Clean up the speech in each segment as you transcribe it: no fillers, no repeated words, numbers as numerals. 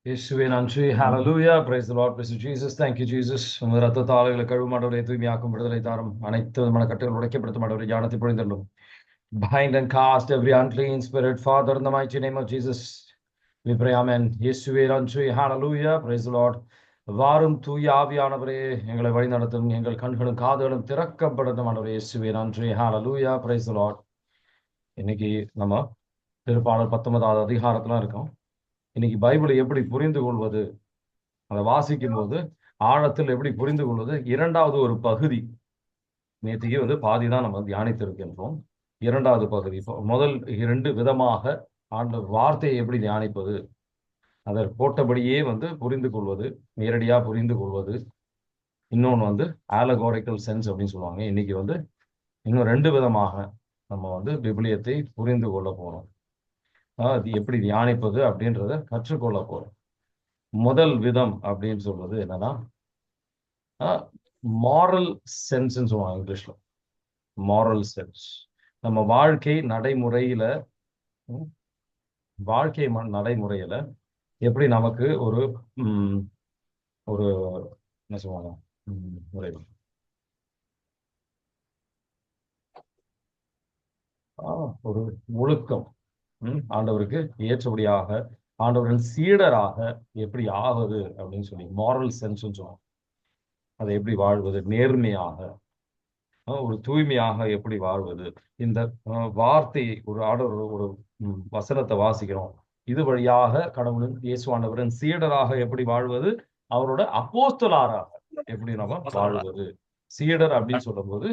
இயேசுவே நன்றி. ஹalleluya. Praise the Lord. Praise you, Jesus. Thank you, Jesus. உமது ரத்தத்தால் எங்களை கழுவும் ஆண்டவரே, தூய்மையாக்கும் விடுதலை தாரும். அனைத்து விதமான கட்டுகள் உடைக்கப்படுத்தும் ஆண்டவரே, ஞானத்தை பொழிந்தருளும். Bind and cast every unclean spirit, Father, in the mighty name of Jesus. We pray, amen. இயேசுவே நன்றி. Hallelujah. Praise the Lord. வாரும் தூய ஆவியானவரே, எங்களை வழிநடத்தும். எங்கள் கண்களும் காதுகளும் திறக்கப்படட்டும் ஆண்டவரே. இயேசுவே நன்றி. Hallelujah. Praise the Lord. இன்னைக்கு நம்ம திருப்பாடல் 19வது அதிகாரத்துல இருக்கோம். இன்னைக்கு பைபிளை எப்படி புரிந்து கொள்வது, அதை வாசிக்கும் போது ஆழத்தில் எப்படி புரிந்து கொள்வது, இரண்டாவது ஒரு பகுதி. நேற்றுக்கு பாதி தான் நம்ம தியானித்திருக்கின்றோம். இரண்டாவது பகுதி, முதல் 2 விதமாக ஆண்டவர் வார்த்தையை எப்படி தியானிப்பது, அதை போட்டபடியே புரிந்து கொள்வது, நேரடியாக புரிந்து கொள்வது. இன்னொன்று ஆலகோரிக்கல் சென்ஸ் அப்படின்னு சொல்லுவாங்க. இன்னைக்கு இன்னும் 2 விதமாக நம்ம விபிலியத்தை புரிந்து கொள்ள போறோம். அது எப்படி தியானிப்பது அப்படின்றத கற்றுக்கொள்ள போறோம். முதல் விதம் அப்படின்னு சொல்றது என்னன்னா, மாரல் சென்ஸ் சொல்லுவாங்க இங்கிலீஷ்ல. மாரல் சென்ஸ் நம்ம வாழ்க்கை நடைமுறையில எப்படி நமக்கு ஒரு என்ன சொல்லுவாங்க, ஒரு ஒழுக்கம், ஆண்டவருக்கு ஏற்றபடியாக ஆண்டவரின் சீடராக எப்படி ஆவது அப்படின்னு சொல்லி மாரல் சென்ஸ் சொல்லுவாங்க. அதை எப்படி வாழ்வது, நேர்மையாக, ஒரு தூய்மையாக எப்படி வாழ்வது. இந்த வார்த்தையை ஒரு ஆண்டவர் ஒரு வசனத்தை வாசிக்கிறோம், இது வழியாக கடவுளின் இயேசுவானவரின் சீடராக எப்படி வாழ்வது, அவரோட அப்போஸ்தலராக எப்படி நம்ம வாழ்வது. சீடர் அப்படின்னு சொல்லும் போது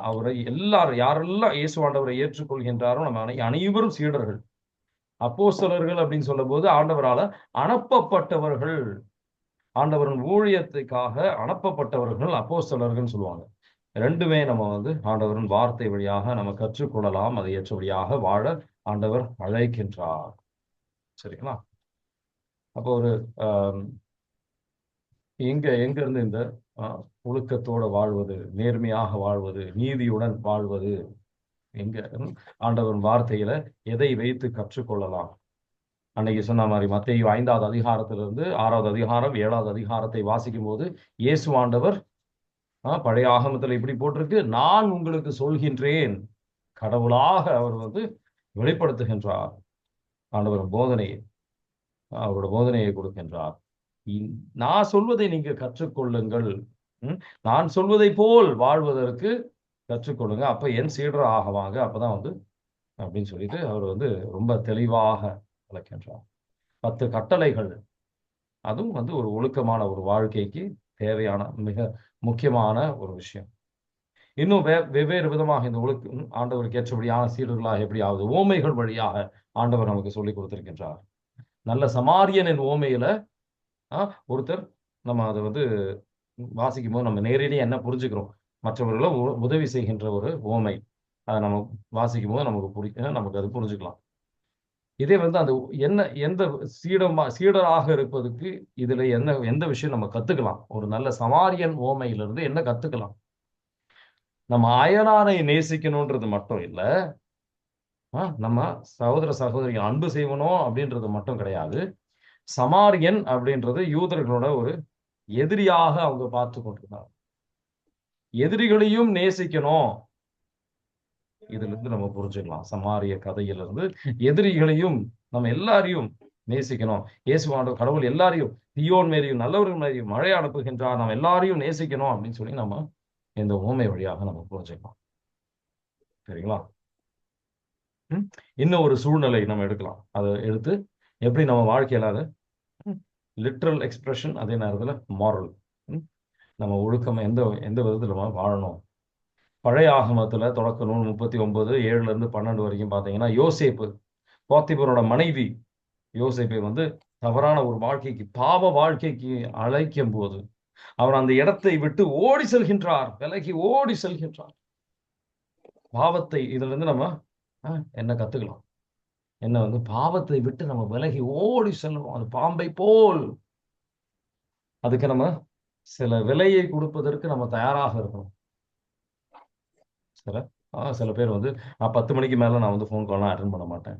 அவரை எல்லாரும் யாரெல்லாம் இயேசுவாண்டவரை ஏற்றுக்கொள்கின்றாரோ நம்ம அனைவரும் சீடர்கள். அப்போஸ்தலர்கள் அப்படின்னு சொல்லும் போது ஆண்டவரால அனுப்பப்பட்டவர்கள், ஆண்டவரின் ஊழியத்துக்காக அனுப்பப்பட்டவர்கள் அப்போஸ்தலர்கள் சொல்லுவாங்க. ரெண்டுமே நம்ம ஆண்டவரின் வார்த்தை வழியாக நம்ம கற்றுக்கொள்ளலாம். அதை ஏற்றபடியாக வாழ ஆண்டவர் அழைக்கின்றார். சரிங்களா? அப்போ ஒரு எங்க இருந்து இந்த ஒழுக்கத்தோட வாழ்வது, நேர்மையாக வாழ்வது, நீதியுடன் வாழ்வது, எங்க ஆண்டவரின் வார்த்தையில எதை வைத்து கற்றுக்கொள்ளலாம்? அன்னைக்கு சொன்ன மாதிரி மத்தேயு 5வது அதிகாரத்திலிருந்து 6வது அதிகாரம் 7வது அதிகாரத்தை வாசிக்கும் போது இயேசு ஆண்டவர் பழைய ஆகமத்தில் இப்படி போட்டிருக்கு, நான் உங்களுக்கு சொல்கின்றேன், கடவுளாக அவர் வெளிப்படுத்துகின்றார். ஆண்டவர் அவரோட போதனையை கொடுக்கின்றார். நான் சொல்வதை நீங்க கற்றுக்கொள்ளுங்கள், நான் சொல்வதை போல் வாழ்வதற்கு கற்றுக்கொள்ளுங்க, அப்ப என் சீடர் ஆகவாங்க, அப்பதான் அப்படின்னு சொல்லிட்டு அவர் ரொம்ப தெளிவாக விளக்கின்றார். 10 கட்டளைகள், அதுவும் ஒரு ஒழுக்கமான ஒரு வாழ்க்கைக்கு தேவையான மிக முக்கியமான ஒரு விஷயம். இன்னும் வெவ்வேறு விதமாக இந்த ஆண்டவருக்கு ஏற்றபடியான சீடர்களாக எப்படி ஆகுது, ஓமைகள் வழியாக ஆண்டவர் நமக்கு சொல்லி கொடுத்திருக்கின்றார். நல்ல சமாரியனின் ஓமையில ஒருத்தர், நம்ம அதை வாசிக்கும் போது நம்ம நேரடியாக என்ன புரிஞ்சுக்கிறோம், மற்றவர்களை உதவி செய்கின்ற ஒரு ஓமை, அதை நம்ம வாசிக்கும் போது நமக்கு அது புரிஞ்சுக்கலாம். இதே அந்த எந்த சீடராக இருப்பதுக்கு இதுல எந்த விஷயம் நம்ம கத்துக்கலாம்? ஒரு நல்ல சமாரியன் ஓமையிலிருந்து என்ன கத்துக்கலாம்? நம்ம அயலானை நேசிக்கணும்ன்றது மட்டும் இல்ல, நம்ம சகோதர சகோதரிகள் அன்பு செய்யணும் அப்படின்றது மட்டும் கிடையாது. சமாரியன் அப்படின்றது யூதர்களோட ஒரு எதிரியாக அவங்க பார்த்து கொண்டிருந்தாங்க. எதிரிகளையும் நேசிக்கணும், இதுல இருந்து நம்ம புரிஞ்சுக்கலாம். சமாரிய கதையிலிருந்து எதிரிகளையும் நம்ம எல்லாரையும் நேசிக்கணும். இயேசுவாண்டவர் கடவுள் எல்லாரையும், தீயோன் மேரியும் நல்லவர்கள் மேரியும் மழை அனுப்புகின்றார், நம்ம எல்லாரையும் நேசிக்கணும் அப்படின்னு சொல்லி நம்ம இந்த ஊமை வழியாக நம்ம புரிஞ்சுக்கலாம். சரிங்களா? இன்னும் ஒரு சூழ்நிலை நம்ம எடுக்கலாம். அதை எடுத்து எப்படி நம்ம வாழ்க்கையில அதை லிட்ரல் எக்ஸ்பிரஷன், அதே நேரத்தில் மாரல், நம்ம ஒழுக்கம் எந்த விதத்தில் நம்ம வாழணும். பழைய ஆகமத்துல தொடக்க நூல் 39 7 12 வரைக்கும் பார்த்தீங்கன்னா, யோசேப்பு, போத்திபரோட மனைவி யோசேப்பை தவறான ஒரு வாழ்க்கைக்கு, பாவ வாழ்க்கைக்கு அழைக்கும் போது அவர் அந்த இடத்தை விட்டு ஓடி செல்கின்றார், விலகி ஓடி செல்கின்றார். பாவத்தை இதுல இருந்து நம்ம என்ன கத்துக்கலாம்? என்ன பாவத்தை விட்டு நம்ம விலகி ஓடி செல்லணும், அது பாம்பை போல். அதுக்கு நம்ம சில விலையை கொடுப்பதற்கு நம்ம தயாராக இருக்கணும். சில பேர் 10 மணிக்கு மேல நான் ஃபோன் கால்லாம் அட்டன் பண்ண மாட்டேன்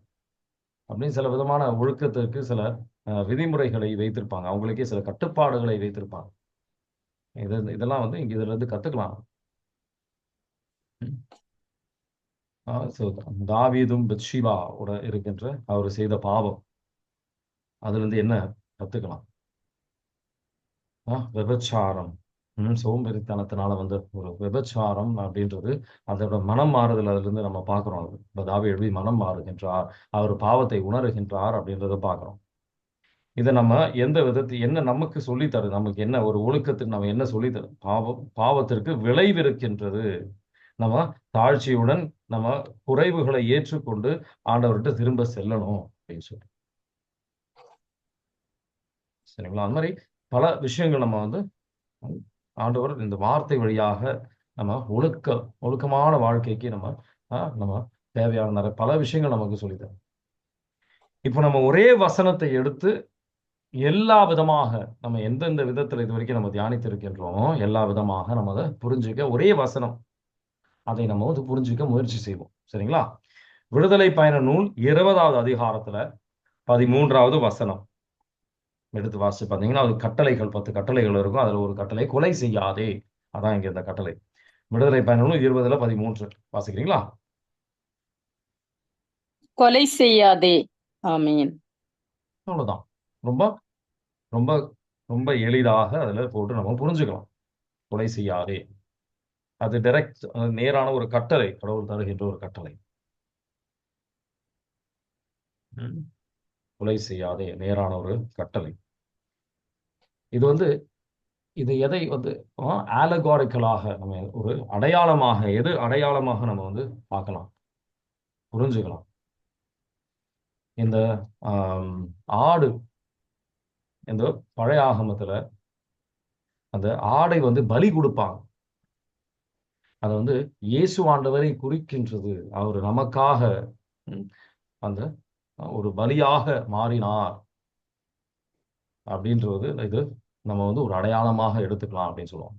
அப்படின்னு சில விதமான ஒழுக்கத்திற்கு சில விதிமுறைகளை வைத்திருப்பாங்க. அவங்களுக்கே சில கட்டுப்பாடுகளை வைத்திருப்பாங்க. இதெல்லாம் வந்து இங்க இதுல இருந்து கத்துக்கலாம். தாவீதும் பெத்ஷிபாவோட இருக்கின்ற அவர் செய்த பாவம், அதுல இருந்து என்ன கத்துக்கலாம்? விபச்சாரம், சோம்பேறித்தனத்தினால வந்து ஒரு விபச்சாரம் அப்படின்றது, அதோட மனம் மாறுதல் அதுல இருந்து நம்ம பார்க்கிறோம். இப்ப தாவீது எப்படி மனம் மாறுகின்றார், அவர் பாவத்தை உணர்கின்றார் அப்படின்றத பார்க்கிறோம். இதை நம்ம எந்த விதத்தில் என்ன நமக்கு சொல்லித்தரு, நமக்கு என்ன ஒரு ஒழுக்கத்துக்கு நம்ம என்ன சொல்லித்தரு? பாவத்திற்கு விளைவு இருக்கின்றது. நம்ம தாழ்ச்சியுடன் நம்ம குறைவுகளை ஏற்றுக்கொண்டு ஆண்டவர்கிட்ட திரும்ப செல்லணும் அப்படின்னு சொல்லி, சரிங்களா? அந்த மாதிரி பல விஷயங்கள் நம்ம வந்து ஆண்டவர் இந்த வார்த்தை வழியாக நம்ம ஒழுக்கமான வாழ்க்கைக்கு நம்ம நம்ம தேவையான நிறைய பல விஷயங்கள் நமக்கு சொல்லித்தரும். இப்போ நம்ம ஒரே வசனத்தை எடுத்து எல்லா விதமாக நம்ம எந்தெந்த விதத்துல இது வரைக்கும் நம்ம தியானித்து இருக்கின்றோமோ எல்லா விதமாக நம்ம அதை புரிஞ்சுக்க, ஒரே வசனம் அதை நம்ம வந்து புரிஞ்சுக்க முயற்சி செய்வோம். சரிங்களா? விடுதலை பயண நூல் 20வது அதிகாரத்துல 13வது வசனம் எடுத்து வாசிச்சு பார்த்தீங்கன்னா, அது கட்டளைகள் 10 கட்டளைகள் இருக்கும். அதுல ஒரு கட்டளை கொலை செய்யாதே. அதான் இங்க இந்த கட்டளை. விடுதலை பயண நூல் 20:13 வாசிக்கிறீங்களா? கொலை செய்யாதே. ஆமீன். அவ்வளவுதான். ரொம்ப ரொம்ப ரொம்ப எளிதாக அதுல போட்டு நம்ம புரிஞ்சுக்கலாம். கொலை செய்யாதே, அது டைரக்ட், நேரான ஒரு கட்டளை, கடவுள் தருகின்ற ஒரு கட்டளை. கொலை செய்யாதே நேரான ஒரு கட்டளை. இது வந்து இது எதை வந்து ஆலகாரிக்கலாக நம்ம ஒரு அடையாளமாக, எது அடையாளமாக நம்ம வந்து பார்க்கலாம், புரிஞ்சுக்கலாம். இந்த ஆடு, இந்த பழைய ஆகமத்துல அந்த ஆடை வந்து பலி கொடுப்பாங்க. அதை வந்து இயேசு ஆண்டவரை குறிக்கின்றது. அவர் நமக்காக அந்த ஒரு பலியாக மாறினார் அப்படின்றது இது நம்ம வந்து ஒரு அடையாளமாக எடுத்துக்கலாம் அப்படின்னு சொல்லுவோம்.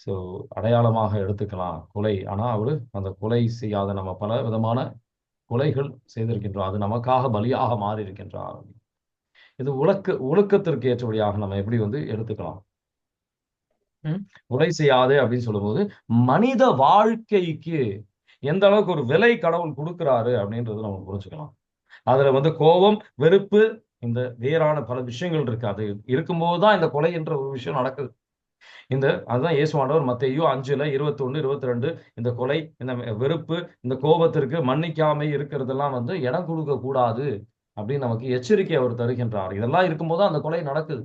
ஸோ அடையாளமாக எடுத்துக்கலாம் கொலை. ஆனா அவரு அந்த கொலை செய்யாத, நம்ம பல விதமான கொலைகள் செய்திருக்கின்றோம், அது நமக்காக பலியாக மாறி இருக்கின்றார். இது ஒழுக்கத்திற்கு ஏற்றபடியாக நம்ம எப்படி வந்து எடுத்துக்கலாம். கொலை செய்யாதே அப்படின்னு சொல்லும்போது மனித வாழ்க்கைக்கு எந்த அளவுக்கு ஒரு விலை கடவுள் கொடுக்கிறாரு அப்படின்றது நம்ம புரிஞ்சுக்கலாம். அதுல வந்து கோபம், வெறுப்பு, இந்த வேறான பல விஷயங்கள் இருக்கு. அது இருக்கும்போதுதான் இந்த கொலை என்ற ஒரு விஷயம் நடக்குது. அதுதான் இயேசு ஆண்டவர் மத்தேயு 5:21, 22 இந்த கொலை, இந்த வெறுப்பு, இந்த கோபத்திற்கு மன்னிக்காமை இருக்கிறதெல்லாம் வந்து இடம் கொடுக்க கூடாது அப்படின்னு நமக்கு எச்சரிக்கை அவர் தருகின்றார். இதெல்லாம் இருக்கும்போது அந்த கொலை நடக்குது.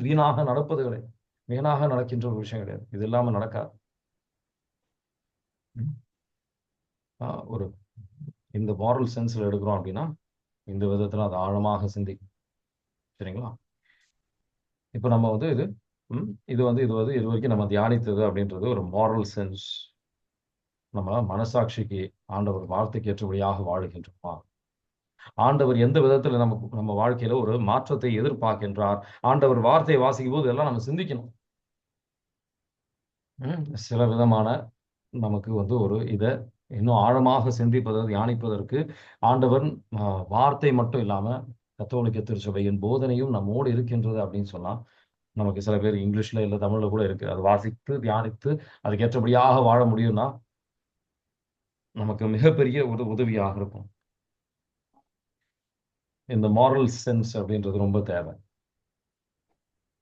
வீணாக நடப்பது கிடையாது, வீணாக நடக்கின்ற ஒரு விஷயம் கிடையாது. இது இல்லாம நடக்காது. ஒரு இந்த மாரல் சென்ஸ்ல எடுக்கிறோம் அப்படின்னா இந்த விதத்துல அது ஆழமாக சிந்திக்கும். சரிங்களா? இப்ப நம்ம வந்து இது வரைக்கும் நம்ம தியானித்தது அப்படின்றது ஒரு மாரல் சென்ஸ். நம்ம மனசாட்சிக்கு ஆண்டவர் வார்த்தைக்கு ஏற்றபடியாக வாழுகின்றோமா? ஆண்டவர் எந்த விதத்துல நம்ம வாழ்க்கையில ஒரு மாற்றத்தை எதிர்பார்க்கின்றார்? ஆண்டவர் வார்த்தையை வாசிக்கும் போது எல்லாம் நம்ம சிந்திக்கணும். சில விதமான நமக்கு வந்து ஒரு இதை இன்னும் ஆழமாக தியானிப்பதற்கு ஆண்டவர் வார்த்தை மட்டும் இல்லாம கத்தோலிக்க திருச்சபையின் போதனையும் நம்மோடு இருக்கின்றது அப்படின்னு சொன்னா, நமக்கு சில பேர் இங்கிலீஷ்ல இல்ல தமிழ்ல கூட இருக்கு, அது வாசித்து தியானித்து அதுக்கேற்றபடியாக வாழ முடியும்னா நமக்கு மிகப்பெரிய ஒரு உதவியாக இருக்கும். இந்த மாரல் சென்ஸ் அப்படின்றது ரொம்ப தேவை.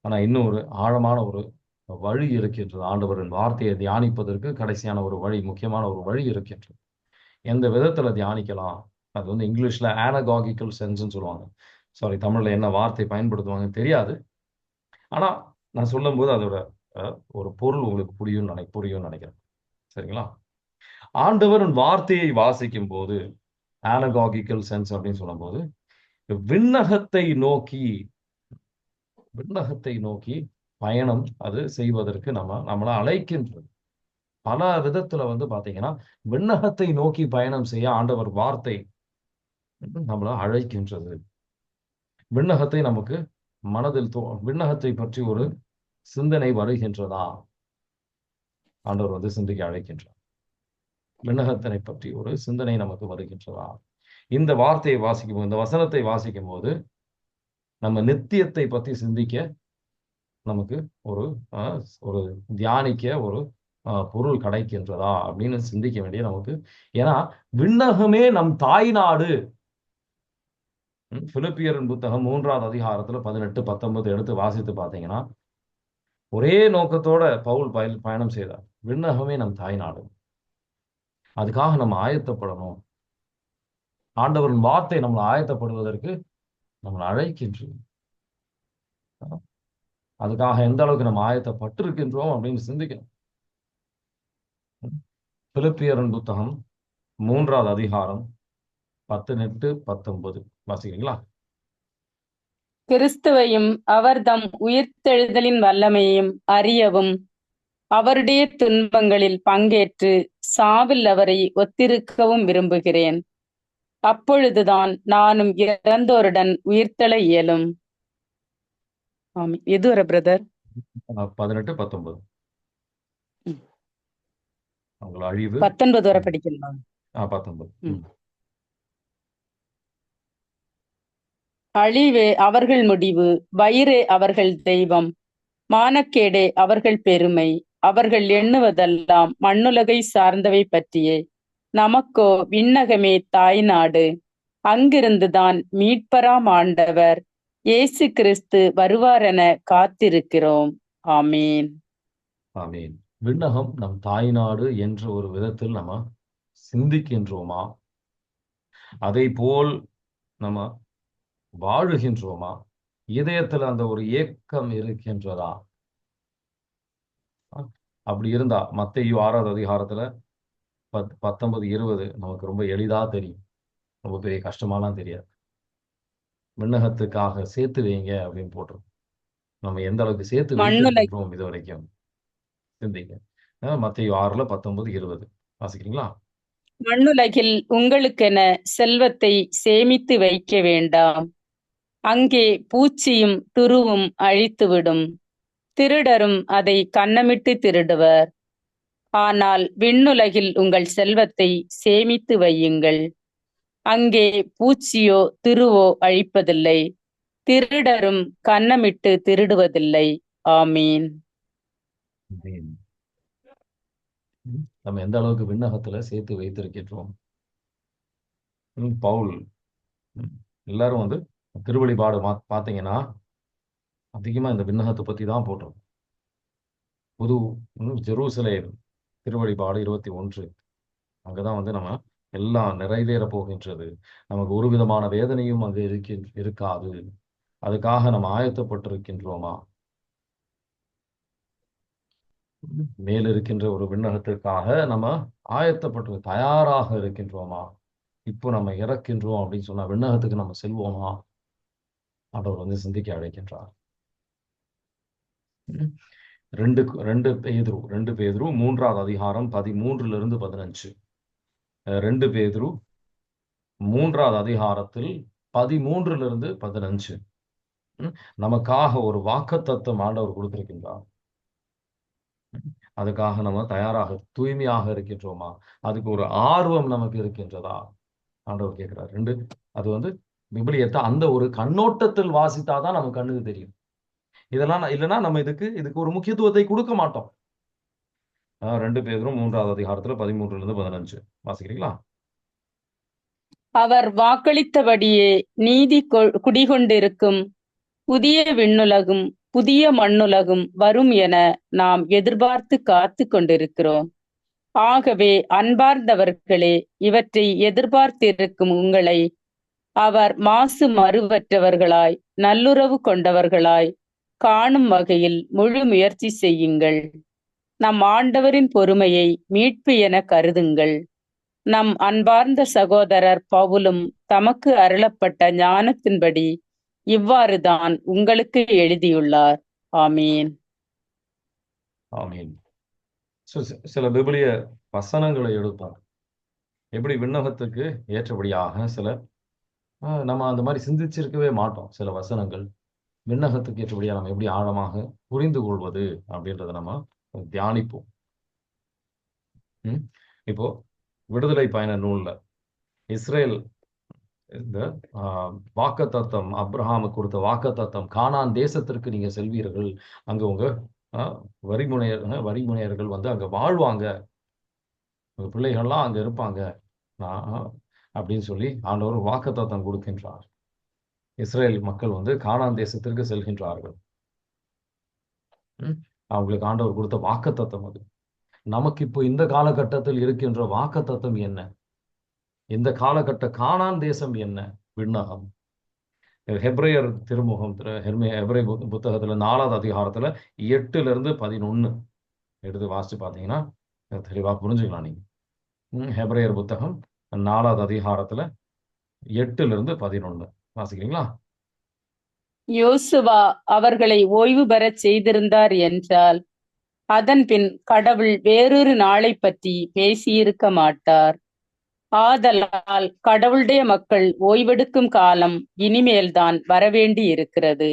ஆனா இன்னும் ஒரு ஆழமான ஒரு வழி இருக்கின்றது. ஆண்டவரின் வார்த்தையை தியானிப்பதற்கு கடைசியான ஒரு வழி, முக்கியமான ஒரு வழி இருக்கின்றது. எந்த விதத்துல தியானிக்கலாம்? அது வந்து இங்கிலீஷ்ல ஆனகாகிக்கல் சென்ஸ்ன்னு சொல்லுவாங்க. சாரி, தமிழ்ல என்ன வார்த்தை பயன்படுத்துவாங்க தெரியாது. ஆனா நான் சொல்லும்போது அதோட ஒரு பொருள் உங்களுக்கு புரியும்னு நினைக்கிறேன். சரிங்களா? ஆண்டவரின் வார்த்தையை வாசிக்கும் போது ஆனகாகிக்கல் சென்ஸ் அப்படின்னு சொல்லும்போது விண்ணகத்தை நோக்கி பயணம் அது செய்வதற்கு நம்மளை அழைக்கின்றது. பல விதத்துல வந்து பாத்தீங்கன்னா விண்ணகத்தை நோக்கி பயணம் செய்ய ஆண்டவர் வார்த்தை நம்மளை அழைக்கின்றது. விண்ணகத்தை நமக்கு மனதில் விண்ணகத்தை பற்றி ஒரு சிந்தனை வருகின்றதா? ஆண்டவர் வந்து சிந்திக்க அழைக்கின்றார். விண்ணகத்தினை பற்றி ஒரு சிந்தனை நமக்கு வருகின்றதா? இந்த வார்த்தையை வாசிக்கும் போது, இந்த வசனத்தை வாசிக்கும் போது நம்ம நித்தியத்தை பத்தி சிந்திக்க நமக்கு ஒரு ஒரு தியானிக்க ஒரு பொருள் கிடைக்கின்றதா அப்படின்னு சிந்திக்க வேண்டிய நமக்கு. ஏன்னா விண்ணகமே நம் தாய் நாடு. பிலிப்பியரின் புத்தகம் 3வது அதிகாரத்துல 18, 19 எடுத்து வாசித்து பார்த்தீங்கன்னா, ஒரே நோக்கத்தோட பவுல் பயணம் செய்தார். விண்ணகமே நம் தாய் நாடு. அதுக்காக நம்ம ஆயத்தப்படணும். ஆண்டவரின் வார்த்தை நம்மளை ஆயத்தப்படுவதற்கு நம்மளை அழைக்கின்றது. அதுக்காக எந்த அளவுக்கு நம்ம ஆயத்தப்பட்டிருக்கின்றோம் அப்படின்னு சிந்திக்கணும். பிலிப்பியரின் புத்தகம் 3வது அதிகாரம் 18, 19 வாசிக்கிறீங்களா? கிறிஸ்துவையும் அவர்தம் உயிர்த்தெழுதலின் வல்லமையையும் அறியவும் அவருடைய துன்பங்களில் பங்கேற்று சாவில் அவரை ஒத்திருக்கவும் விரும்புகிறேன். அப்பொழுதுதான் நானும் இறந்தோருடன் உயிர்த்தெழ இயலும். எது வர பிரதர்? 18, 19. அவங்கள அழிவு 19 வரை படிக்கலாம். 19. அழிவே அவர்கள் முடிவு, வயிறே அவர்கள் தெய்வம், மானக்கேடே அவர்கள் பெருமை. அவர்கள் எண்ணுவதெல்லாம் மண்ணுலகை சார்ந்தவை பற்றியே. நமக்கோ விண்ணகமே தாய் நாடு. அங்கிருந்துதான் மீட்பராம் ஆண்டவர் இயேசு கிறிஸ்து வருவாரென காத்திருக்கிறோம். ஆமீன். ஆமீன். விண்ணகம் நம் தாய் நாடு என்ற ஒரு விதத்தில் நம்ம சிந்திக்கின்றோமா? அதை போல் நம்ம வாழுகின்றோமா? இதயத்துல அந்த ஒரு ஏக்கம் இருக்கின்றதா? அப்படி இருந்தா மத்தேயு 6வது அதிகாரத்துல 19, 20 நமக்கு ரொம்ப எளிதா தெரியும். ரொம்ப பெரிய கஷ்டமாலாம் தெரியாது. விண்ணகத்துக்காக சேர்த்து வைங்க அப்படின்னு போட்டிருக்கோம். நம்ம எந்த அளவுக்கு சேர்த்து வைத்திருக்கின்றோம் இது வரைக்கும் சிந்திங்க. மத்தேயு 6ல 19, 20 வாசிக்கிறீங்களா? மண்ணுலகில் உங்களுக்கென செல்வத்தை சேமித்து வைக்க வேண்டாம். அங்கே பூச்சியும் துருவும் அழித்துவிடும், திருடரும் அதை கன்னமிட்டு திருடுவர். ஆனால் விண்ணுலகில் உங்கள் செல்வத்தை சேமித்து வையுங்கள். அங்கே பூச்சியோ துருவோ அழிப்பதில்லை, திருடரும் கன்னமிட்டு திருடுவதில்லை. ஆமீன். நம்ம எந்த அளவுக்கு விண்ணகத்துல சேர்த்து வைத்திருக்கின்றோம்? பவுல் எல்லாரும் வந்து திருவழிபாடு பார்த்தீங்கன்னா அதிகமா இந்த விண்ணகத்தை பத்தி தான் போட்டோம். புது ஜெருசலேம் திருவழிபாடு 21, அங்கதான் வந்து நம்ம எல்லாம் நிறைவேற போகின்றது. நமக்கு ஒரு விதமான வேதனையும் அங்கு இருக்காது. அதுக்காக நம்ம ஆயத்தப்பட்டிருக்கின்றோமா? மேல் இருக்கின்ற ஒரு விண்ணகத்திற்காக நம்ம ஆயத்தப்பட்டு தயாராக இருக்கின்றோமா? இப்போ நம்ம இறக்கின்றோம் அப்படின்னு சொன்னா விண்ணகத்துக்கு நம்ம செல்வோமா? ஆண்டவர் வந்து சிந்திக்க அழைக்கின்றார். 2 பேதுரு 3வது அதிகாரம் 13 to 15. 2 பேதுரு 3வது அதிகாரத்தில் 13 to 15 நமக்காக ஒரு வாக்குத்தத்தம் ஆண்டவர் கொடுத்திருக்கின்றார். அதுக்காக நம்ம தயாராக தூய்மையாக இருக்கின்றோமா? அதுக்கு ஒரு ஆர்வம் நமக்கு இருக்கின்றதா? ஆண்டவர் கேட்கிறார். 2 அது வந்து விபிலியத்தை அந்த ஒரு கண்ணோட்டத்தில் வாசித்தாதான் நமக்கு கண்ணுக்கு தெரியும். இதெல்லாம் இல்லைன்னா நம்ம இதுக்கு ஒரு முக்கியத்துவத்தை கொடுக்க மாட்டோம். 2 பேதுரு 3வது அதிகாரத்துல 13 to 15 வாசிக்கிறீங்களா? அவர் வாக்களித்தபடியே நீதி குடிகொண்டிருக்கும் புதிய விண்ணுலகும் புதிய மண்ணுலகும் வரும் என நாம் எதிர்பார்த்து காத்து கொண்டிருக்கிறோம். ஆகவே அன்பார்ந்தவர்களே, இவற்றை எதிர்பார்த்திருக்கும் உங்களை அவர் மாசு மறுவற்றவர்களாய் நல்லுறவு கொண்டவர்களாய் காணும் வகையில் முழு முயற்சி செய்யுங்கள். நம் ஆண்டவரின் பொறுமையை மீட்பு என கருதுங்கள். நம் அன்பார்ந்த சகோதரர் பவுலும் தமக்கு அருளப்பட்ட ஞானத்தின்படி இவ்வாறுதான் உங்களுக்கு எழுதியுள்ளார். ஆமீன். ஆமீன். சில விபிலிய வசனங்களை எடுப்போம். எப்படி விண்ணகத்துக்கு ஏற்றபடியாக சில நம்ம அந்த மாதிரி சிந்திச்சிருக்கவே மாட்டோம். சில வசனங்கள் விண்ணகத்துக்கு ஏற்றபடியாக நம்ம எப்படி ஆழமாக புரிந்து கொள்வது அப்படின்றத நம்ம தியானிப்போம். இப்போ விடுதலை பயண நூல்ல இஸ்ரேல் இந்த வாக்குத்தத்தம், அப்ரஹாமுக்கு கொடுத்த வாக்குத்தத்தம், கானான் தேசத்திற்கு நீங்க செல்வீர்கள், அங்க உங்க வரிமுனையர்கள் வந்து அங்க வாழ்வாங்க, உங்க பிள்ளைகள்லாம் அங்க இருப்பாங்க அப்படின்னு சொல்லி ஆண்டவர் வாக்குத்தத்தம் கொடுக்கின்றார். இஸ்ரேல் மக்கள் வந்து கானான் தேசத்திற்கு செல்கின்றார்கள். அவங்களுக்கு ஆண்டவர் கொடுத்த வாக்குத்தத்தம் அது. நமக்கு இப்போ இந்த காலகட்டத்தில் இருக்கின்ற வாக்குத்தத்தம் என்ன? இந்த காலகட்ட கானான் தேசம் என்ன? விண்ணகம். ஹெப்ரேயர் திருமுகம், ஹெப்ரே புத்தகத்துல 4வது அதிகாரத்துல 8-11 எடுத்து வாசிச்சு பார்த்தீங்கன்னா தெளிவா புரிஞ்சுக்கலாம் நீங்க. ஹெப்ரேயர் புத்தகம் 4வது அதிகாரத்துல 8-11 வாசிக்கிறீங்களா? யோசுவா அவர்களை ஓய்வு பெறச் செய்திருந்தார் என்றால், அதன் பின் கடவுள் வேறொரு நாளை பற்றி பேசியிருக்க மாட்டார். ஆதலால் கடவுளுடைய மக்கள் ஓய்வெடுக்கும் காலம் இனிமேல்தான் வரவேண்டி இருக்கிறது.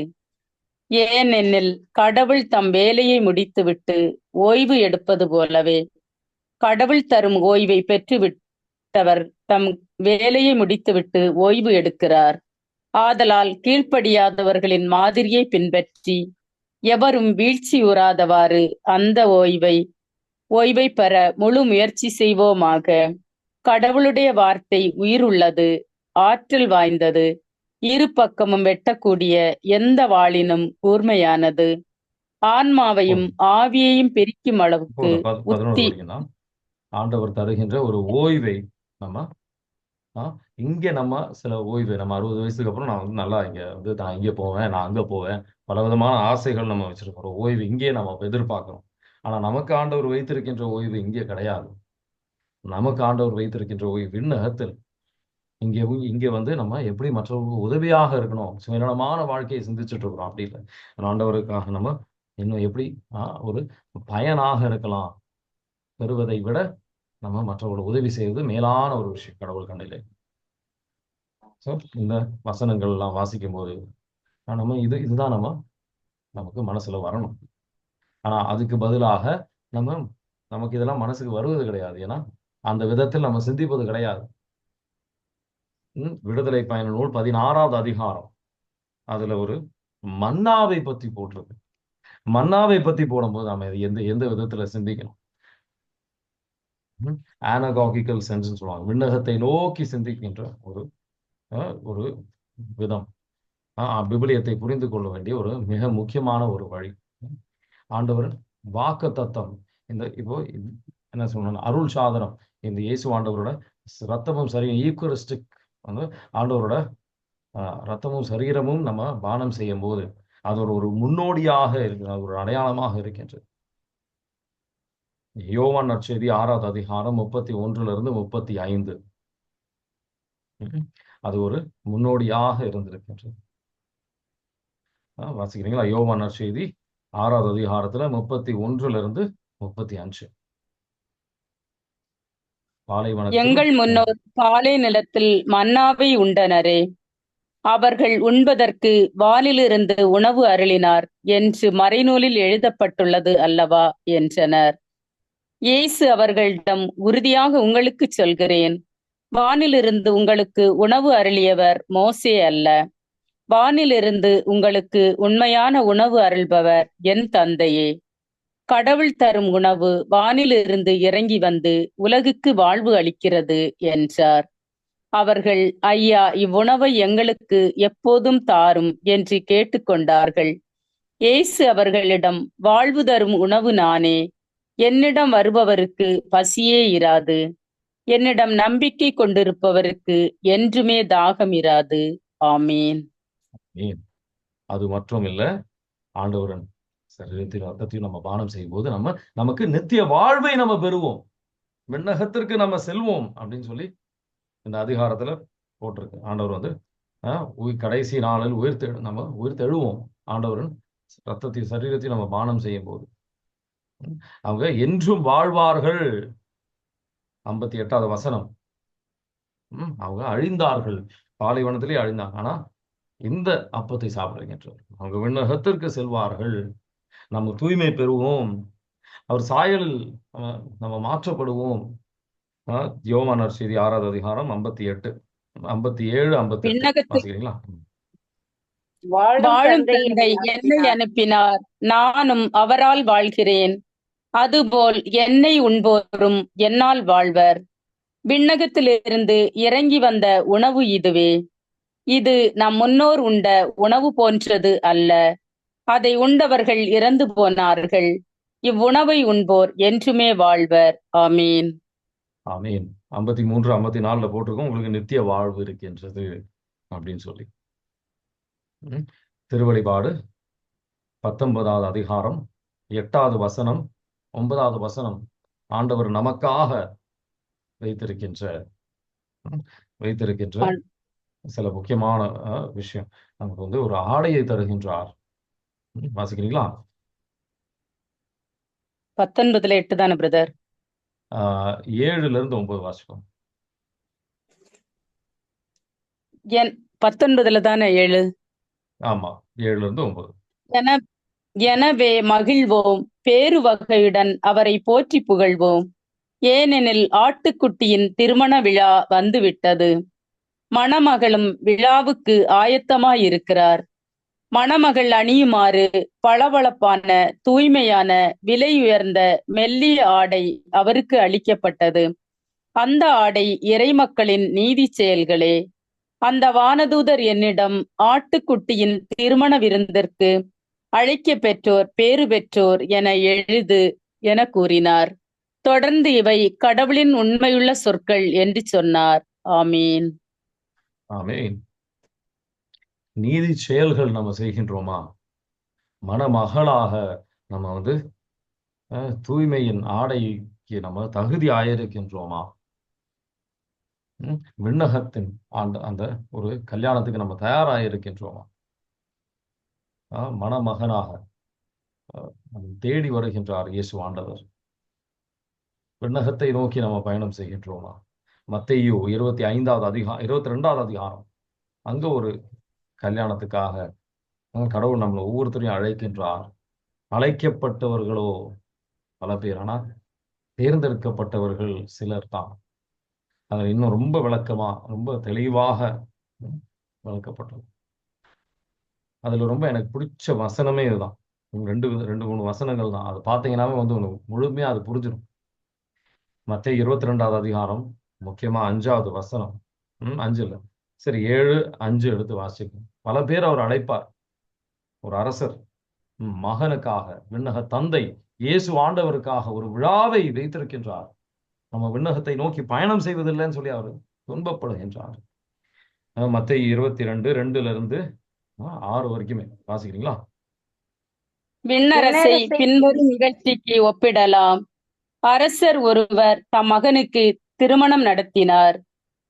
ஏனெனில் கடவுள் தம் வேலையை முடித்துவிட்டு ஓய்வு எடுப்பது போலவே, கடவுள் தரும் ஓய்வை பெற்றுவிட்டவர் தம் வேலையை முடித்துவிட்டு ஓய்வு எடுக்கிறார். ஆதலால் கீழ்ப்படியாதவர்களின் மாதிரியை பின்பற்றி எவரும் வீழ்ச்சியுறாதவாறு அந்த ஓய்வை பெற முழு முயற்சி செய்வோமாக. கடவுளுடைய வார்த்தை உயிருள்ளது, ஆற்றல் வாய்ந்தது, இரு பக்கமும் வெட்டக்கூடிய எந்த வாளினும் கூர்மையானது, ஆன்மாவையும் ஆவியையும் பிரிக்கும் அளவுக்கு உத்தி. ஆண்டவர் தருகின்ற ஒரு ஓய்வை நம்ம இங்க நம்ம சில ஓய்வு, நம்ம 60 வயசுக்கு அப்புறம் நான் வந்து நல்லா இங்க வந்து நான் இங்க போவேன், நான் அங்க போவேன், பல விதமான ஆசைகள் நம்ம வச்சிருக்கிறோம். ஓய்வு இங்கே நம்ம எதிர்பார்க்கிறோம். ஆனா நமக்கு ஆண்டவர் வைத்திருக்கின்ற ஓய்வு இங்கே கிடையாது. நமக்கு ஆண்டவர் வைத்திருக்கின்ற ஓய்வு விண்ணகத்தில். இங்கே வந்து நம்ம எப்படி மற்றவர்களுக்கு உதவியாக இருக்கணும், சுயநலமான வாழ்க்கையை சிந்திச்சுட்டு இருக்கிறோம். அப்படி இல்லை, ஆண்டவருக்காக நம்ம இன்னும் எப்படி ஒரு பயனாக இருக்கலாம். பெறுவதை விட நம்ம மற்றவர்களுக்கு உதவி செய்வது மேலான ஒரு விஷயம் கடவுள் கண்ணிலே. ஸோ இந்த வசனங்கள் எல்லாம் வாசிக்கும் போது நம்ம இதுதான் நமக்கு மனசுல வரணும். ஆனா அதுக்கு பதிலாக நமக்கு இதெல்லாம் மனசுக்கு வருவது கிடையாது. ஏன்னா அந்த விதத்தில் நம்ம சிந்திப்பது கிடையாது. விடுதலை பயண நூல் 16வது அதிகாரம் அதுல ஒரு மன்னாவை பத்தி போட்டிருக்கு. மன்னாவை பத்தி போடும்போது நம்ம எந்த எந்த விதத்துல சிந்திக்கணும்? ஆனகாகிக்கல் சென்ஸ் சொல்லுவாங்க, விண்ணகத்தை நோக்கி சிந்திக்கின்ற ஒரு விதம். விபிலியத்தை புரிந்து கொள்ள வேண்டிய ஒரு மிக முக்கியமான ஒரு வழி. ஆண்டவர் வாக்குத்தத்தம், இந்த இப்போ என்ன சொல்லணும், அருள் சாதனம், இந்த இயேசு ஆண்டவரோட ரத்தமும் சரீரம் ஈக்குவரிஸ்டிக் வந்து ஆண்டவரோட ரத்தமும் சரீரமும் நம்ம பானம் செய்யும் போது அது ஒரு முன்னோடியாக இருக்கு, ஒரு அடையாளமாக இருக்கின்றது. யோவான் நற்செய்தி 6வது அதிகாரம் 31-இருந்து 35 அது ஒரு முன்னோடியாக இருந்திருக்கின்றது. வாசிக்கிறீங்களா? யோவான் நற்செய்தி 6வது அதிகாரத்துல 31-இருந்து 35. எங்கள் முன்னோர் பாலை நிலத்தில் மன்னாவை உண்டனரே, அவர்கள் உண்பதற்கு வானிலிருந்து உணவு அருளினார் என்று மறைநூலில் எழுதப்பட்டுள்ளது அல்லவா என்றனர். இயேசு அவர்களிடம், உறுதியாக உங்களுக்கு சொல்கிறேன், வானிலிருந்து உங்களுக்கு உணவு அருளியவர் மோசே அல்ல, வானிலிருந்து உங்களுக்கு உண்மையான உணவு அருள்பவர் என் தந்தையே. கடவுள் தரும் உணவு வானிலிருந்து இறங்கி வந்து உலகுக்கு வாழ்வு அளிக்கிறது என்றார். அவர்கள், ஐயா, இவ்வுணவை எங்களுக்கு எப்போதும் தாரும் என்று கேட்டுக்கொண்டார்கள். இயேசு அவர்களிடம், வாழ்வு தரும் உணவு நானே, என்னிடம் வருபவருக்கு பசியே இராது, என்னிடம் நம்பிக்கை கொண்டிருப்பவருக்கு என்றுமே தாகம் இராது. ஆமீன். அது மட்டும் இல்ல, ஆண்டவரன் சரீரத்தையும் ரத்தத்தையும் நம்ம பானம் செய்யும் போது நமக்கு நித்திய வாழ்வை நம்ம பெறுவோம், விண்ணகத்திற்கு நம்ம செல்வோம் அப்படின்னு சொல்லி இந்த அதிகாரத்துல போட்டிருக்கு. ஆண்டவர் வந்து கடைசி நாளில் நம்ம உயிர்த்தெழுவோம். ஆண்டவரன் ரத்தத்தையும் சரீரத்தையும் நம்ம பானம் செய்யும் போது அவங்க என்றும் வாழ்வார்கள். 58வது வசனம். அவங்க அழிந்தார்கள், பாலைவனத்திலே அழிந்தாங்க, ஆனா இந்த அப்பத்தை சாப்பிடுகின்றனர். அவங்க விண்ணகத்திற்கு செல்வார்கள். நம்ம தூய்மை பெறுவோம், அவர் சாயலில் நம்ம மாற்றப்படுவோம். யோவான் நற்செய்தி 6வது அதிகாரம் 58. 57, 58 விண்ணகத்தில் வாசிக்கிறீங்களா? வாழும் வாழும் தந்தை தந்தை என்னை என்னை அனுப்பினார். அனுப்பினார், நானும் அவரால் வாழ்கிறேன். அதுபோல் என்னை உண்போரும் என்னால் வாழ்வர். விண்ணகத்திலிருந்து இறங்கி வந்த உணவு இதுவே. இது நம் முன்னோர் உண்ட உணவு போன்றது அல்ல. அதை உண்டவர்கள் இறந்து போனார்கள். இவ்வுணவை உண்போர் என்றுமே வாழ்வர். ஆமீன். ஆமீன். 53, 54 போட்டிருக்கோம், உங்களுக்கு நித்திய வாழ்வு இருக்கின்றது அப்படின்னு சொல்லி. திருவெளிப்பாடு 19வது அதிகாரம் 8வது வசனம் 9வது வசனம் ஆண்டவர் நமக்காக வைத்திருக்கின்ற சில முக்கியமான விஷயம். நமக்கு வந்து ஒரு ஆடையை தருகின்றார். வாசிக்கிறீங்களா? 19:8 தானே பிரதர்? 7லிருந்து 9 வாசிப்போம். 19 தானே 7? ஆமா, 7லிருந்து 9. எனவே மகிழ்வோம், பேரு வகையுடன் அவரை போற்றி புகழ்வோம். ஏனெனில் ஆட்டுக்குட்டியின் திருமண விழா வந்துவிட்டது. மணமகளும் விழாவுக்கு ஆயத்தமாயிருக்கிறார். மணமகள் அணியுமாறு பளபளப்பான, தூய்மையான, விலையுயர்ந்த மெல்லிய ஆடை அவருக்கு அளிக்கப்பட்டது. அந்த ஆடை இறைமக்களின் நீதி செயல்களே. அந்த வானதூதர் என்னிடம், ஆட்டுக்குட்டியின் திருமண விருந்திற்கு அழைக்க பெற்றோர் பேறு பெற்றோர் என எழுது என கூறினார். தொடர்ந்து இவை கடவுளின் உண்மையுள்ள சொற்கள் என்று சொன்னார். ஆமீன். ஆமீன். நீதி செயல்கள் நம்ம செய்கின்றோமா? மணமகளாக நம்ம வந்து தூய்மையின் ஆடைக்கு நம்ம தகுதி ஆயிருக்கின்றோமா? விண்ணகத்தின் அந்த ஒரு கல்யாணத்துக்கு நம்ம தயாராயிருக்கின்றோமா? மணமகனாக தேடி வருகின்றார் இயேசு ஆண்டவர். விண்ணகத்தை நோக்கி நம்ம பயணம் செய்கின்றோமா? மத்தேயு 22வது அதிகாரம் அங்க ஒரு கல்யாணத்துக்காக கடவுள் நம்மளை ஒவ்வொருத்தரையும் அழைக்கின்றார். அழைக்கப்பட்டவர்களோ பல பேர், ஆனா தேர்ந்தெடுக்கப்பட்டவர்கள் சிலர் தான். அதில் இன்னும் ரொம்ப விளக்கமா, ரொம்ப தெளிவாக விளக்கப்பட்டது. அதுல ரொம்ப எனக்கு பிடிச்ச வசனமே இதுதான். 2-3 வசனங்கள் தான். அது பார்த்தீங்கன்னாவே வந்து உனக்கு முழுமையா அது புரிஞ்சிடும். மத்தேயு 22வது அதிகாரம், முக்கியமா 5வது வசனம். 5 இல்லை, சரி 7, 5 எடுத்து வாசிக்கும். பல பேர் அவர் அழைப்பார். ஒரு அரசர் மகனுக்காக, விண்ணக தந்தை இயேசு ஆண்டவருக்காக ஒரு விழாவை வைத்திருக்கின்றார். நம்ம விண்ணகத்தை நோக்கி பயணம் செய்வதில்லைன்னு சொல்லி அவர் துன்பப்படுகின்றார். மத்தேயு 22:2 6 வரைக்குமே வாசிக்கிறீங்களா? விண்ணரசை பின்வரும் நிகழ்ச்சிக்கு ஒப்பிடலாம். அரசர் ஒருவர் தம் மகனுக்கு திருமணம் நடத்தினார்.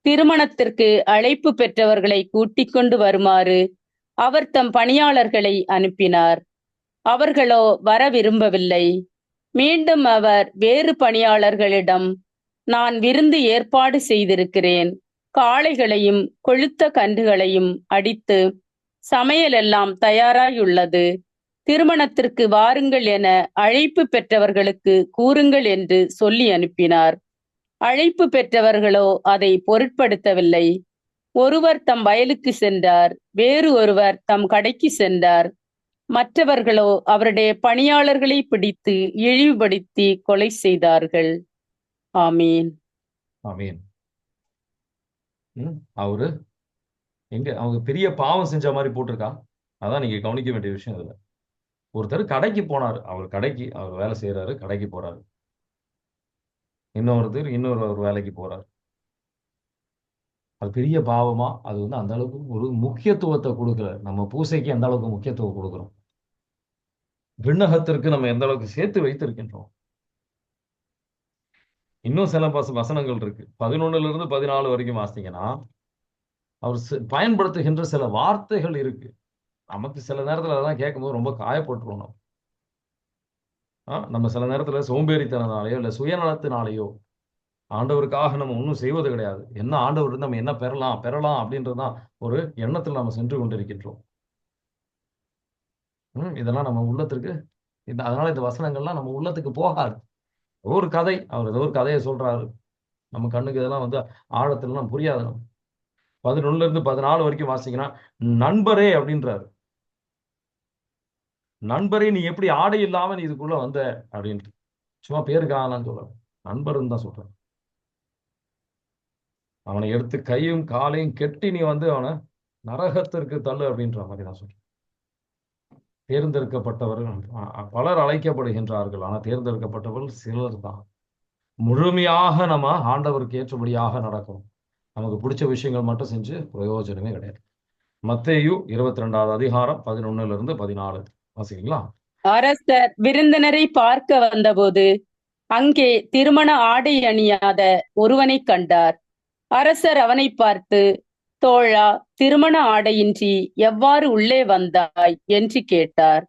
திருமணத்திற்கு அழைப்பு பெற்றவர்களை கூட்டிக் கொண்டு வருமாறு அவர் தம் பணியாளர்களை அனுப்பினார். அவர்களோ வர விரும்பவில்லை. மீண்டும் அவர் வேறு பணியாளர்களிடம், நான் விருந்து ஏற்பாடு செய்திருக்கிறேன். காளைகளையும் கொழுத்த கன்றுகளையும் அடித்து சமையல் எல்லாம் தயாராயுள்ளது. திருமணத்திற்கு வாருங்கள் என அழைப்பு பெற்றவர்களுக்கு கூறுங்கள் என்று சொல்லி அனுப்பினார். அழைப்பு பெற்றவர்களோ அதை பொருட்படுத்தவில்லை. ஒருவர் தம் வயலுக்கு சென்றார், வேறு ஒருவர் தம் கடைக்கு சென்றார். மற்றவர்களோ அவருடைய பணியாளர்களை பிடித்து இழிவுபடுத்தி கொலை செய்தார்கள். ஆமீன். ஆமீன். அவரு எங்க அவங்க பெரிய பாவம் செஞ்ச மாதிரி போட்டிருக்கா. அதான் நீங்க கவனிக்க வேண்டிய விஷயம். இதுல ஒருத்தர் கடைக்கு போனாரு. அவர் வேலை செய்யறாரு, கடைக்கு போறாரு. இன்னொரு வேலைக்கு போறாரு. அது பெரிய பாவமா? அது வந்து அந்த அளவுக்கு ஒரு முக்கியத்துவத்தை கொடுக்கல. நம்ம பூசைக்கு எந்த அளவுக்கு முக்கியத்துவம் கொடுக்கிறோம், விண்ணகத்திற்கு நம்ம எந்த அளவுக்கு சேர்த்து வைத்திருக்கின்றோம். இன்னும் சில வசனங்கள் இருக்கு. 11லிருந்து 14 வரைக்கும் வாசித்தீங்கன்னா அவர் பயன்படுத்துகின்ற சில வார்த்தைகள் இருக்கு. நமக்கு சில நேரத்துல அதெல்லாம் கேட்கும்போது ரொம்ப காயப்பட்டுருவோம். நம்ம சில நேரத்துல சோம்பேறித்தனனாலேயோ இல்ல சுயநலத்தினாலேயோ ஆண்டவருக்காக நம்ம ஒன்றும் செய்வது கிடையாது. என்ன ஆண்டவர் இருந்து நம்ம என்ன பெறலாம் அப்படின்றதுதான் ஒரு எண்ணத்தில் நம்ம சென்று கொண்டிருக்கின்றோம். இதெல்லாம் நம்ம உள்ளத்திற்கு அதனால இந்த வசனங்கள்லாம் நம்ம உள்ளத்துக்கு போகாது. ஒரு கதை, அவர் ஏதோ ஒரு கதையை சொல்றாரு. நம்ம கண்ணுக்கு இதெல்லாம் வந்து ஆழத்துலாம் புரியாது. 11 இருந்து 14 வரைக்கும் வாசிங்கன்னா, நண்பரே அப்படின்றாரு. நண்பரே நீ எப்படி ஆடை இல்லாம நீ இதுக்குள்ள வந்த அப்படின்ட்டு. சும்மா பேருக்காகலாம் சொல்ல, நண்பர்னு தான் சொல்றேன். அவனை எடுத்து கையும் காலையும் கெட்டி நீ வந்து அவனை நரகத்திற்கு தள்ளு அப்படின்ற மாதிரி தான் சொல்றேன். தேர்ந்தெடுக்கப்பட்டவர்கள் பலர் அழைக்கப்படுகின்றார்கள், ஆனா தேர்ந்தெடுக்கப்பட்டவர்கள் சிலர் தான். முழுமையாக நம்ம ஆண்டவருக்கு ஏற்றபடியாக நடக்கணும். நமக்கு பிடிச்ச விஷயங்கள் மட்டும் செஞ்சு பிரயோஜனமே கிடையாது. மத்தேயு 22வது அதிகாரம் 11 இருந்து 14 வாசிங்களா? அரசர் விருந்தினரை பார்க்க வந்தபோது அங்கே திருமண ஆடை அணியாத ஒருவனைக் கண்டார். அரசர் அவனை பார்த்து, தோழா, திருமண ஆடையின்றி எவ்வாறு உள்ளே வந்தாய் என்று கேட்டார்.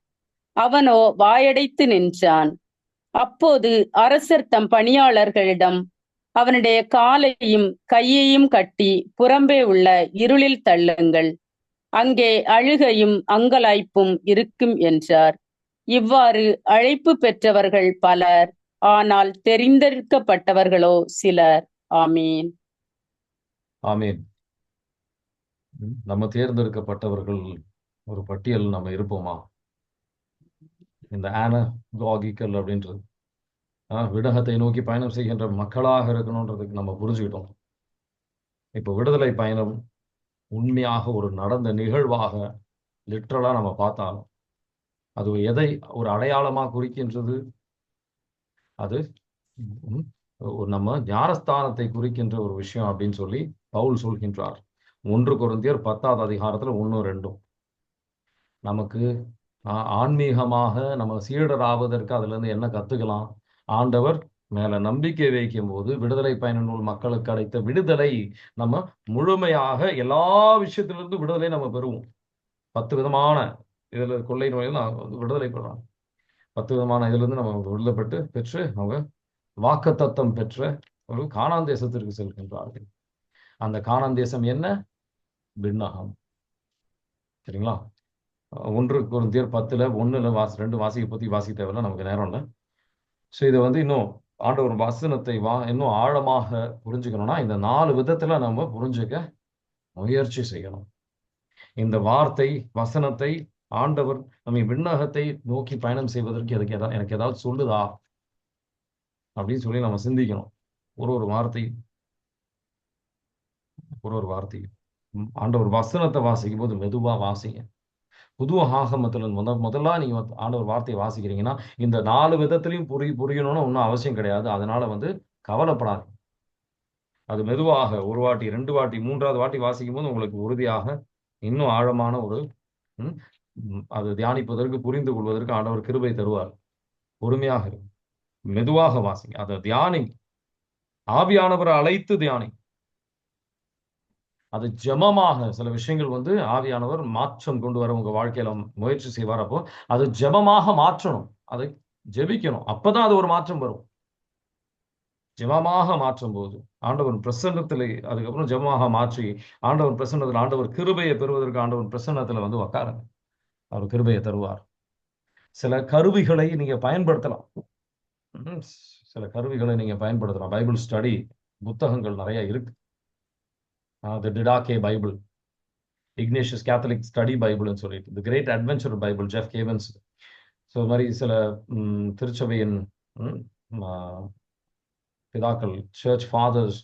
அவனோ வாயடைத்து நின்றான். அப்போது அரசர் தம் பணியாளர்களிடம், அவனுடைய காலையும் கையையும் கட்டி புறம்பே உள்ள இருளில் தள்ளுங்கள், அங்கே அழுகையும் அங்கலாய்ப்பும் இருக்கும் என்றார். இவ்வாறு அழைப்பு பெற்றவர்கள் பலர், ஆனால் தெரிந்தெடுக்கப்பட்டவர்களோ சிலர். ஆமீன். ஆமீன். நம்ம தேர்ந்தெடுக்கப்பட்டவர்கள் ஒரு பட்டியல் நம்ம இருப்போமா? இந்த ஆனகாகிக்கல் அப்படின்றது விடகத்தை நோக்கி பயணம் செய்கின்ற மக்களாக இருக்கணுன்றதுக்கு நம்ம புரிஞ்சுக்கிட்டோம். இப்போ விடுதலை பயணம் உண்மையாக ஒரு நடந்த நிகழ்வாக லிட்ரலா நம்ம பார்த்தாலும் அது எதை ஒரு அடையாளமா குறிக்கின்றது? அது நம்ம ஞானஸ்தானத்தை குறிக்கின்ற ஒரு விஷயம் அப்படின்னு சொல்லி பவுல் சொல்கின்றார். 1 கொரிந்தியர் 10வது அதிகாரத்துல 1-2. நமக்கு ஆன்மீகமாக நம்ம சீடராவதற்கு அதுல இருந்து என்ன கத்துக்கலாம்? ஆண்டவர் மேல நம்பிக்கை வைக்கும் போது விடுதலை பயண நூல் மக்களுக்கு அளித்த விடுதலை நம்ம முழுமையாக எல்லா விஷயத்திலிருந்து விடுதலை நம்ம பெறுவோம். 10 விதமான இதுல கொள்ளை நோயில் விடுதலை பெறலாம். 10 விதமான இதுல இருந்து நம்ம விடுதலைப்பட்டு பெற்று அவங்க வாக்குத்தத்தம் பெற்ற ஒரு கானான் தேசத்திற்கு செல்கின்றார்கள். அந்த கானான் தேசம் என்ன? விண்ணகம். சரிங்களா? 1 கொரிந்தியர் 10ல 1ல 2 வாசிக்க பத்தி வாசிக்க தேவையில்ல, நமக்கு நேரம் இல்லை. ஸோ இதை வந்து இன்னும் ஆண்டவர் வசனத்தை இன்னும் ஆழமாக புரிஞ்சுக்கணும்னா இந்த 4 விதத்துல நம்ம புரிஞ்சுக்க முயற்சி செய்யணும். இந்த வார்த்தை வசனத்தை ஆண்டவர் நம்ம விண்ணகத்தை நோக்கி பயணம் செய்வதற்கு எனக்கு ஏதாவது சொல்லுதா அப்படின்னு சொல்லி நம்ம சிந்திக்கணும். ஒரு வார்த்தை ஆண்டவர் வசனத்தை வாசிக்கும் போது மெதுவா வாசிங்க. புது ஆகமத்துல முதல்ல நீங்க ஆண்டவர் வார்த்தையை வாசிக்கிறீங்கன்னா இந்த 4 விதத்திலையும் புரியணும்னு ஒன்றும் அவசியம் கிடையாது. அதனால வந்து கவலைப்படாது. அது மெதுவாக 1 வாட்டி 2 வாட்டி 3வது வாட்டி வாசிக்கும் போது உங்களுக்கு உறுதியாக இன்னும் ஆழமான ஒரு அது தியானிப்பதற்கு புரிந்து கொள்வதற்கு ஆண்டவர் கிருபை தருவார். பொறுமையாக இருக்கும், மெதுவாக வாசிங்க, அதை தியானி, ஆவியானவரை அழைத்து தியானி. அது ஜெபமாக சில விஷயங்கள் வந்து ஆவியானவர் மாற்றம் கொண்டு வர உங்க வாழ்க்கையில முயற்சி செய்வார். அப்போ அது ஜெபமாக மாற்றணும், அதை ஜெபிக்கணும், அப்பதான் அது ஒரு மாற்றம் வரும். ஜெபமாக மாற்றும் போது ஆண்டவர் பிரசன்னத்திலே அதுக்கப்புறம் ஜெபமாக மாற்றி ஆண்டவர் பிரசன்னத்தில் ஆண்டவர் கிருபையை பெறுவதற்கு ஆண்டவர் பிரசன்னத்துல வந்து உட்காருங்க, அவர் கிருபையை தருவார். சில கருவிகளை நீங்க பயன்படுத்தலாம். பைபிள் ஸ்டடி புத்தகங்கள் நிறைய இருக்கு. The Didache Bible, Ignatius Catholic study பைபிள்னு சொல்லிட்டு, the great adventure Bible, Jeff Cavins. So இது மாதிரி சில திருச்சபையின் பிதாக்கள், சர்ச் ஃபாதர்ஸ்,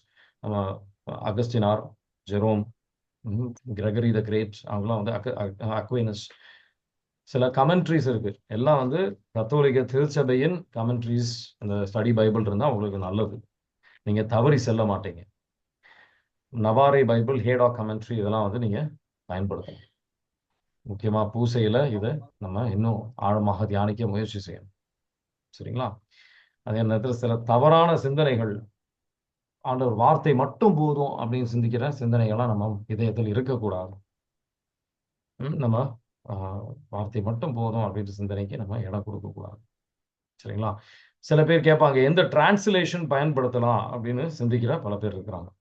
அகஸ்டினார், ஜெரோம், கிரெகரி த கிரேட், அவங்களாம் வந்து அக்வைனஸ், சில கமெண்ட்ரிஸ் இருக்கு. எல்லாம் வந்து கத்தோலிக்க திருச்சபையின் கமெண்ட்ரிஸ். அந்த ஸ்டடி பைபிள் இருந்தால் உங்களுக்கு நல்லது, நீங்க தவறி செல்ல மாட்டீங்க. நவாரே பைபிள், ஹேடா கமெண்ட்ரி, இதெல்லாம் வந்து நீங்க பயன்படுத்தணும். முக்கியமா பூசையில இதை நம்ம இன்னும் ஆழமாக தியானிக்க முயற்சி செய்யணும். சரிங்களா? அதே நேரத்தில் சில தவறான சிந்தனைகள், ஆண்டவர் வார்த்தை மட்டும் போதும் அப்படின்னு சிந்திக்கிற சிந்தனைகள்லாம் நம்ம இதயத்தில் இருக்கக்கூடாது. நம்ம வார்த்தை மட்டும் போதும் அப்படின்ற சிந்தனைக்கு நம்ம இடம் கொடுக்க கூடாது. சரிங்களா? சில பேர் கேட்பாங்க எந்த டிரான்ஸ்லேஷன் பயன்படுத்தலாம் அப்படின்னு சிந்திக்கிற பல பேர் இருக்கிறாங்க.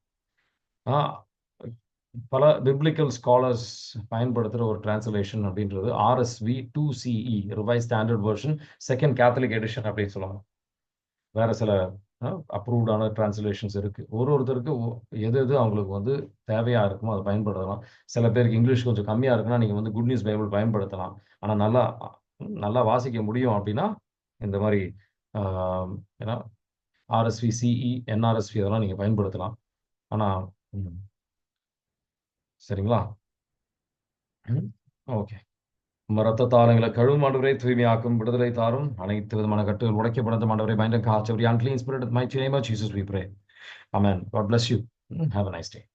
பல பிப்ளிக்கல் ஸ்காலர்ஸ் பயன்படுத்துகிற ஒரு டிரான்ஸ்லேஷன் அப்படின்றது RSV 2CE, revise standard version, second Catholic edition அப்படின்னு சொல்லுவாங்க. வேற சில அப்ரூவ்டான டிரான்ஸ்லேஷன்ஸ் இருக்குது. ஒருத்தருக்கு எது எது அவங்களுக்கு வந்து தேவையாக இருக்குமோ அதை பயன்படுத்தலாம். சில பேருக்கு இங்கிலீஷ் கொஞ்சம் கம்மியாக இருக்குன்னா நீங்கள் வந்து குட் நியூஸ் பைபிள் பயன்படுத்தலாம். ஆனால் நல்லா நல்லா வாசிக்க முடியும் அப்படின்னா இந்த மாதிரி ஏன்னா ஆர்எஸ்வி, சிஇ, என்ஆர்எஸ்வி அதெல்லாம் நீங்கள் பயன்படுத்தலாம். ஆனால் சரிங்களா? ஓகே. நம்ம ரத்தத்தால் எங்களை கழுவும் ஆண்டவரே, தூய்மையாக்கும், விடுதலை தாரும், அனைத்து விதமான கட்டுகள் உடைக்கப்பட ஆண்டவரே, bind and cast every unclean spirit in the mighty name of Jesus we pray. Amen. God bless you. Have a nice day.